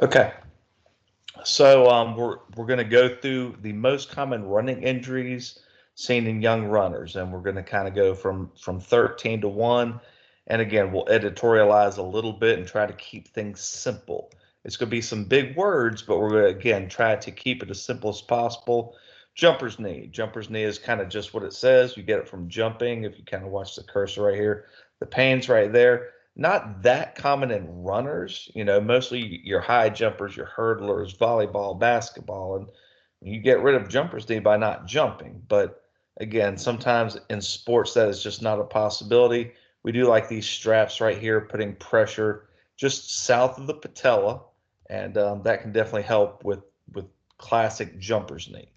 Okay, so we're going to go through the most common running injuries seen in young runners, and we're going to kind of go from 13 to 1. And again, we'll editorialize a little bit and try to keep things simple. It's going to be some big words, but we're going to again try to keep it as simple as possible. Jumper's knee. Jumper's knee is kind of just what it says. You get it from jumping. If you kind of watch the cursor right here, the pain's right there. Not that common in runners, mostly your high jumpers, your hurdlers, volleyball, basketball, and you get rid of jumper's knee by not jumping. But again, sometimes in sports that is just not a possibility. We do like these straps right here, putting pressure just south of the patella, and that can definitely help with classic jumper's knee.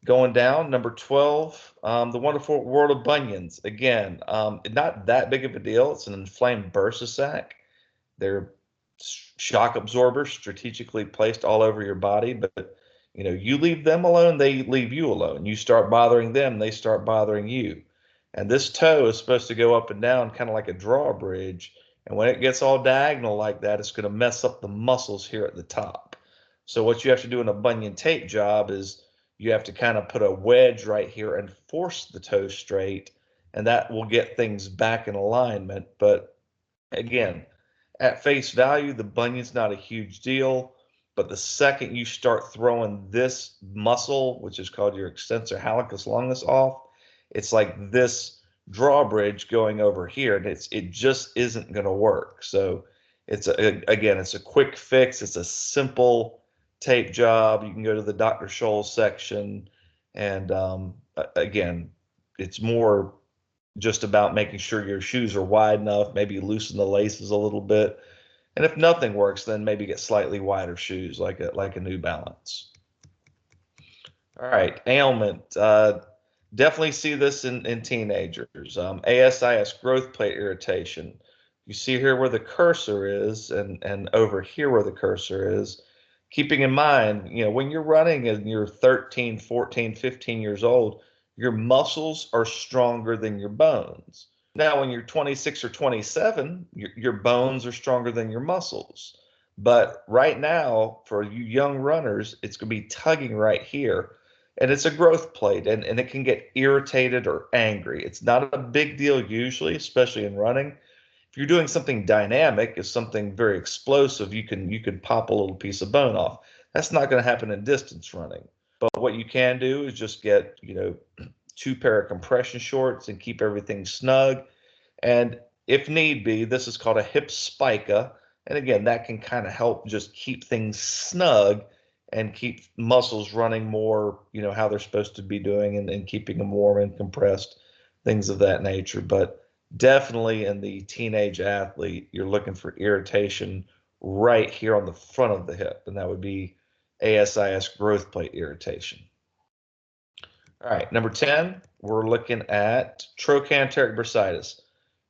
Going down, number 12, the wonderful world of bunions. Again, not that big of a deal. It's an inflamed bursa sac. They're shock absorbers strategically placed all over your body, but you leave them alone, they leave you alone. You start bothering them, they start bothering you. And this toe is supposed to go up and down kind of like a drawbridge. And when it gets all diagonal like that, it's going to mess up the muscles here at the top. So what you have to do in a bunion tape job is you have to kind of put a wedge right here and force the toe straight, and that will get things back in alignment. But again, at face value, the bunion's not a huge deal, but the second you start throwing this muscle, which is called your extensor hallucis longus, off, it's like this drawbridge going over here, and it just isn't going to work. So again, it's a quick fix. It's a simple tape job. You can go to the Dr. Scholl's section, and again, it's more just about making sure your shoes are wide enough, maybe loosen the laces a little bit. And if nothing works, then maybe get slightly wider shoes like a New Balance. All right, ailment. Definitely see this in teenagers. ASIS, growth plate irritation. You see here where the cursor is, and over here where the cursor is. Keeping in mind, when you're running and you're 13, 14, 15 years old, your muscles are stronger than your bones. Now, when you're 26 or 27, your bones are stronger than your muscles. But right now, for you young runners, it's going to be tugging right here. And it's a growth plate, and it can get irritated or angry. It's not a big deal usually, especially in running. If you're doing something dynamic, if something very explosive, you can pop a little piece of bone off. That's not going to happen in distance running. But what you can do is just get, two pair of compression shorts and keep everything snug. And if need be, this is called a hip spica. And again, that can kind of help just keep things snug and keep muscles running more, how they're supposed to be doing, and keeping them warm and compressed, things of that nature. But definitely in the teenage athlete, you're looking for irritation right here on the front of the hip, and that would be ASIS, growth plate irritation. All right, number 10, we're looking at trochanteric bursitis.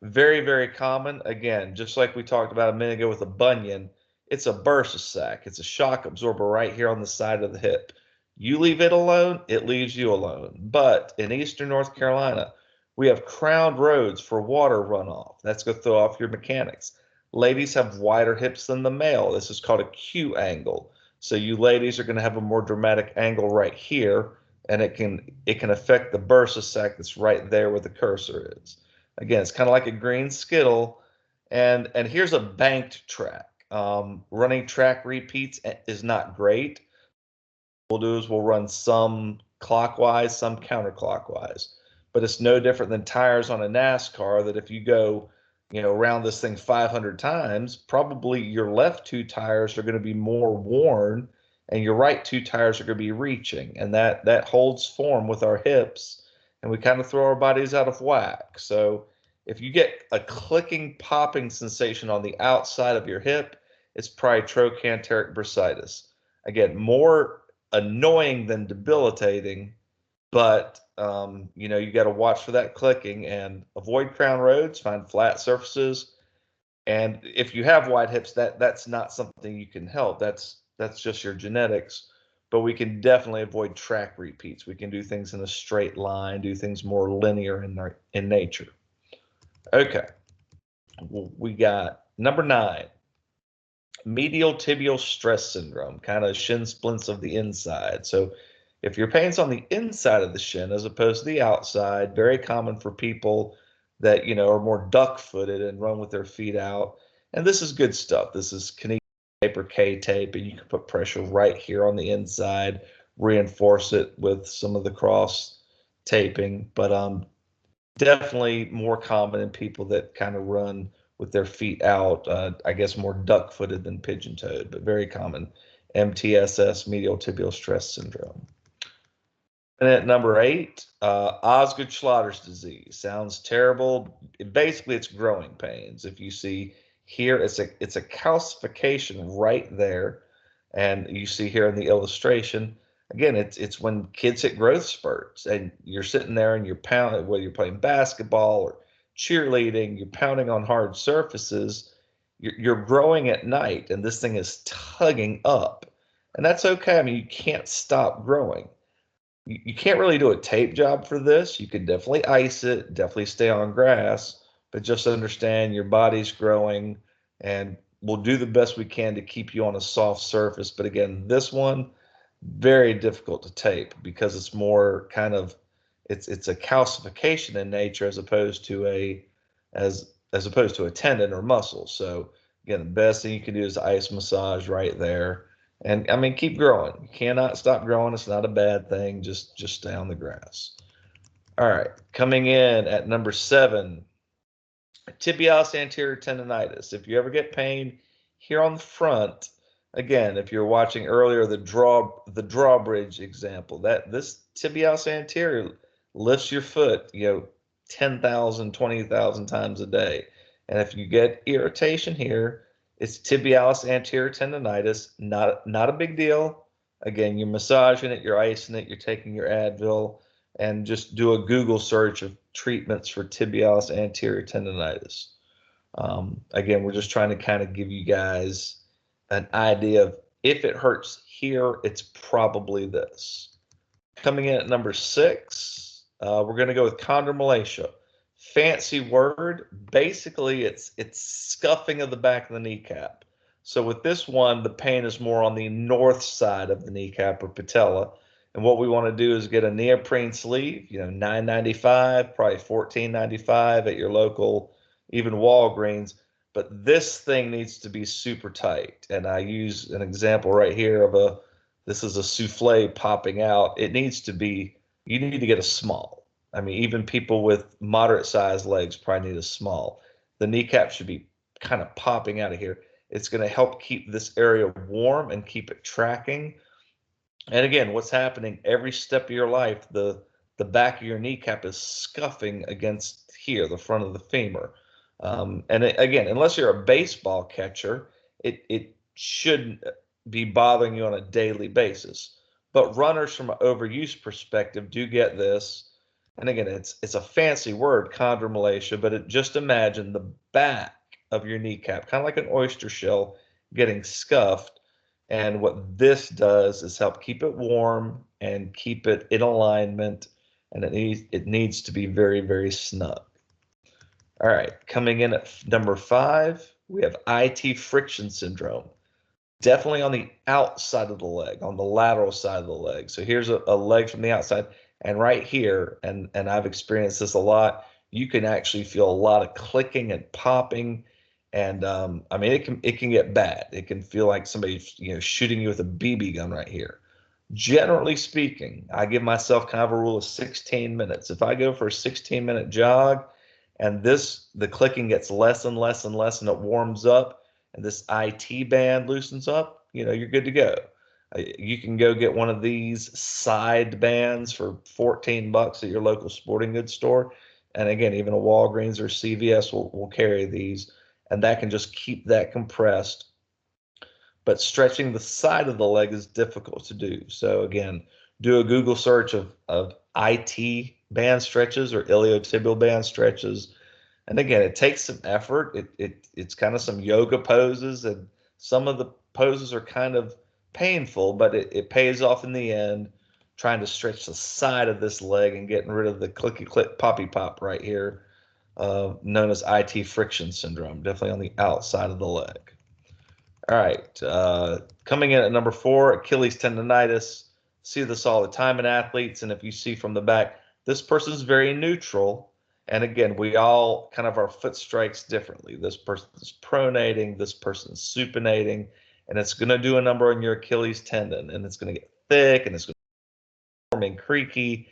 Very, very common. Again, just like we talked about a minute ago with a bunion, it's a bursa sac. It's a shock absorber right here on the side of the hip. You leave it alone, it leaves you alone. But in eastern North Carolina, we have crowned roads for water runoff. That's going to throw off your mechanics. Ladies have wider hips than the male. This is called a Q angle. So you ladies are going to have a more dramatic angle right here, and it can affect the bursa sac that's right there where the cursor is. Again, it's kind of like a green skittle, and here's a banked track. Running track repeats is not great. What we'll do is we'll run some clockwise, some counterclockwise, but it's no different than tires on a NASCAR. That if you go, around this thing 500 times, probably your left two tires are going to be more worn, and your right two tires are going to be reaching, and that holds form with our hips, and we kind of throw our bodies out of whack. So if you get a clicking, popping sensation on the outside of your hip, it's probably trochanteric bursitis. Again, more annoying than debilitating, but you got to watch for that clicking and avoid crown roads, find flat surfaces. And if you have wide hips, that's not something you can help. That's just your genetics. But we can definitely avoid track repeats. We can do things in a straight line, do things more linear in nature. Okay, we got number 9, medial tibial stress syndrome, kind of shin splints of the inside. So if your pain's on the inside of the shin as opposed to the outside, very common for people that, are more duck-footed and run with their feet out. And this is good stuff. This is kinetic tape or K-tape, and you can put pressure right here on the inside, reinforce it with some of the cross taping. But definitely more common in people that kind of run with their feet out, I guess more duck-footed than pigeon-toed, but very common. MTSS, medial tibial stress syndrome. And at number 8, Osgood Schlatter's disease. Sounds terrible. Basically, it's growing pains. If you see here, it's a calcification right there, and you see here in the illustration. Again, it's when kids hit growth spurts, and you're sitting there and you're pounding, whether you're playing basketball or cheerleading, you're pounding on hard surfaces. You're growing at night, and this thing is tugging up, and that's okay. I mean, you can't stop growing. You can't really do a tape job for this. You could definitely ice it, definitely stay on grass, but just understand your body's growing, and we'll do the best we can to keep you on a soft surface. But again, this one, very difficult to tape because it's more kind of it's a calcification in nature as opposed to a tendon or muscle. So again, the best thing you can do is ice massage right there. And I mean, keep growing. You cannot stop growing. It's not a bad thing. Just stay on the grass. All right, coming in at number 7, tibialis anterior tendonitis. If you ever get pain here on the front, again, if you're watching earlier the drawbridge example, that this tibialis anterior lifts your foot, 10,000, 20,000 times a day. And if you get irritation here, it's tibialis anterior tendonitis, not a big deal. Again, you're massaging it, you're icing it, you're taking your Advil, and just do a Google search of treatments for tibialis anterior tendonitis. Again, we're just trying to kind of give you guys an idea of if it hurts here, it's probably this. Coming in at number 6, we're going to go with chondromalacia. Fancy word. Basically, it's scuffing of the back of the kneecap. So with this one, the pain is more on the north side of the kneecap or patella. And what we want to do is get a neoprene sleeve, $9.95, probably $14.95 at your local, even Walgreens. But this thing needs to be super tight. And I use an example right here of this is a souffle popping out. It needs to be, you need to get a small. I mean, even people with moderate sized legs probably need a small. The kneecap should be kind of popping out of here. It's going to help keep this area warm and keep it tracking. And again, what's happening every step of your life, the back of your kneecap is scuffing against here, the front of the femur. Again, unless you're a baseball catcher, it shouldn't be bothering you on a daily basis. But runners from an overuse perspective do get this. And again, it's a fancy word, chondromalacia, but just imagine the back of your kneecap, kind of like an oyster shell, getting scuffed. And what this does is help keep it warm and keep it in alignment. And it needs to be very, very snug. All right, coming in at number 5, we have IT friction syndrome. Definitely on the outside of the leg, on the lateral side of the leg. So here's a leg from the outside, and right here, and I've experienced this a lot, you can actually feel a lot of clicking and popping, and I mean it can get bad. It can feel like somebody's shooting you with a BB gun right here. Generally speaking, I give myself kind of a rule of 16 minutes. If I go for a 16-minute jog, and the clicking gets less and less and less, and it warms up, and this IT band loosens up, you're good to go. You can go get one of these side bands for $14 at your local sporting goods store. And again, even a Walgreens or CVS will carry these, and that can just keep that compressed. But stretching the side of the leg is difficult to do. So again, do a Google search of IT band stretches or iliotibial band stretches. And again, it takes some effort. It's kind of some yoga poses, and some of the poses are kind of painful, but it pays off in the end, trying to stretch the side of this leg and getting rid of the clicky click poppy pop right here, known as IT friction syndrome, definitely on the outside of the leg. All right. Coming in at number 4, Achilles tendonitis. See this all the time in athletes. And if you see from the back, this person's very neutral. And again, we all kind of our foot strikes differently. This person's pronating, this person's supinating, and it's going to do a number on your Achilles tendon, and it's going to get thick and it's going to form and creaky.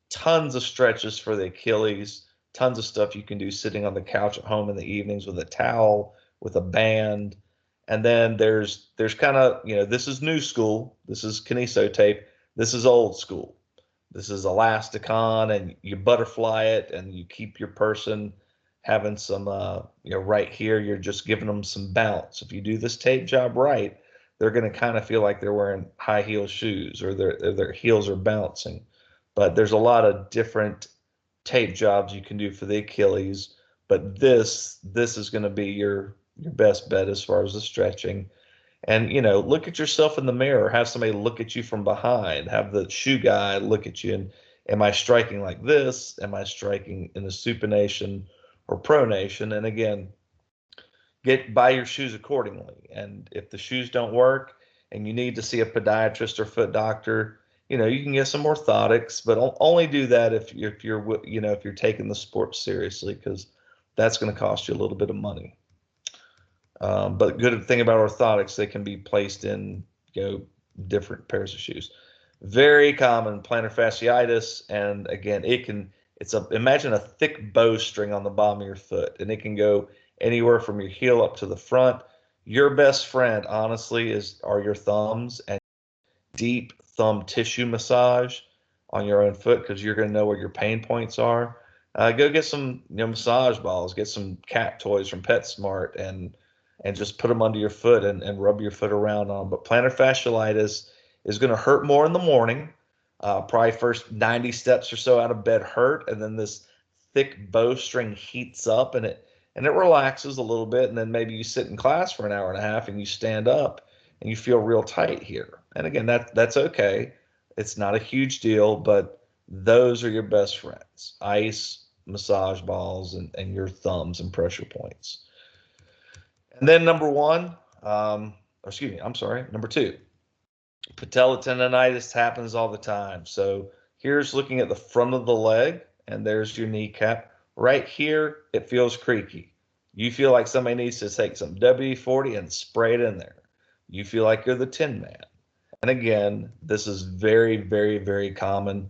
Tons of stretches for the Achilles, tons of stuff you can do sitting on the couch at home in the evenings with a towel, with a band. And then there's kind of, this is new school. This is kineso tape. This is old school. This is elasticon, and you butterfly it, and you keep your person having some, right here, you're just giving them some bounce. If you do this tape job right, they're going to kind of feel like they're wearing high heel shoes, or their heels are bouncing. But there's a lot of different tape jobs you can do for the Achilles. But this is going to be your best bet as far as the stretching. And look at yourself in the mirror. Have somebody look at you from behind. Have the shoe guy look at you. And am I striking like this? Am I striking in the supination or pronation? And again, buy your shoes accordingly. And if the shoes don't work and you need to see a podiatrist or foot doctor, you can get some orthotics, but only do that if you're taking the sport seriously, because that's going to cost you a little bit of money. But good thing about orthotics, they can be placed in different pairs of shoes. Very common plantar fasciitis, and again, imagine a thick bowstring on the bottom of your foot, and it can go anywhere from your heel up to the front. Your best friend, honestly, are your thumbs, and deep thumb tissue massage on your own foot, because you're going to know where your pain points are. Go get some massage balls, get some cat toys from PetSmart, and just put them under your foot and rub your foot around on. But plantar fasciitis is going to hurt more in the morning. Probably first 90 steps or so out of bed hurt, and then this thick bowstring heats up, and it relaxes a little bit, and then maybe you sit in class for an hour and a half and you stand up and you feel real tight here. And again, that's okay. It's not a huge deal, but those are your best friends: ice, massage balls, and your thumbs and pressure points. And then number 2, patella tendonitis happens all the time. So here's looking at the front of the leg, and there's your kneecap. Right here, it feels creaky. You feel like somebody needs to take some WD-40 and spray it in there. You feel like you're the Tin Man. And again, this is very, very, very common.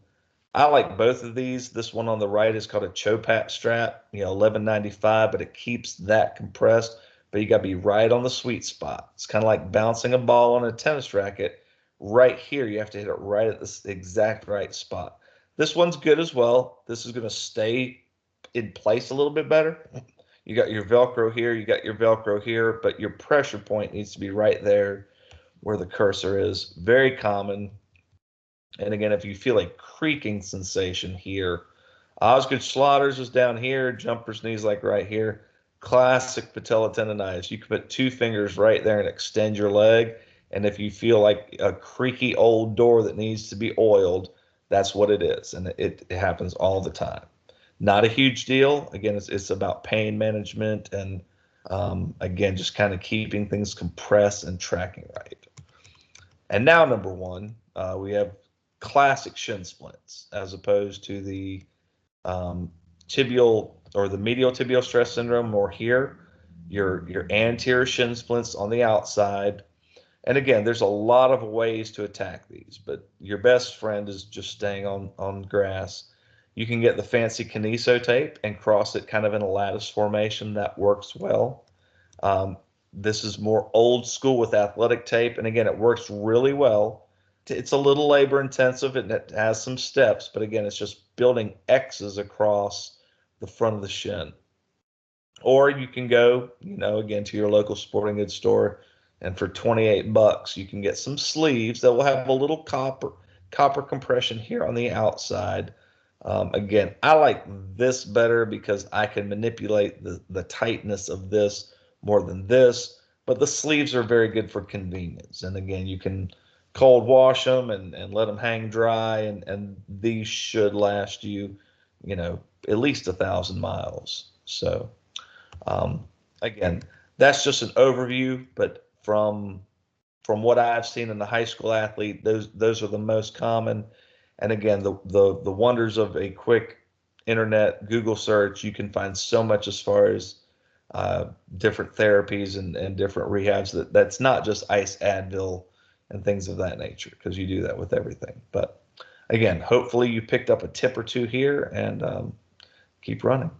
I like both of these. This one on the right is called a Chopat strap, $11.95, but it keeps that compressed. But you got to be right on the sweet spot. It's kind of like bouncing a ball on a tennis racket. Right here, you have to hit it right at the exact right spot. This one's good as well. This is going to stay in place a little bit better. You got your Velcro here, you got your Velcro here, but your pressure point needs to be right there where the cursor is. Very common. And again, if you feel a creaking sensation here, Osgood Schlatters is down here, jumper's knees like right here. Classic patella tendonitis. You can put 2 fingers right there and extend your leg. And if you feel like a creaky old door that needs to be oiled, that's what it is. And it happens all the time. Not a huge deal. Again, it's about pain management, and again, just kind of keeping things compressed and tracking right. And now number 1, we have classic shin splints, as opposed to the tibial or the medial tibial stress syndrome, or here your anterior shin splints on the outside. And again, there's a lot of ways to attack these, but your best friend is just staying on grass. You can get the fancy kineso tape and cross it kind of in a lattice formation. That works well. This is more old school with athletic tape, and again, it works really well. It's a little labor intensive and it has some steps, but again, it's just building X's across the front of the shin. Or you can go, again, to your local sporting goods store, and for $28, you can get some sleeves that will have a little copper compression here on the outside. Again, I like this better because I can manipulate the tightness of this more than this, but the sleeves are very good for convenience. And again, you can cold wash them and let them hang dry, and these should last you, at least 1,000 miles. So again, that's just an overview, but from what I've seen in the high school athlete, those are the most common. And again, the wonders of a quick internet Google search, you can find so much as far as different therapies and different rehabs that's not just ice, Advil, and things of that nature, because you do that with everything. But again, hopefully you picked up a tip or two here, and keep running.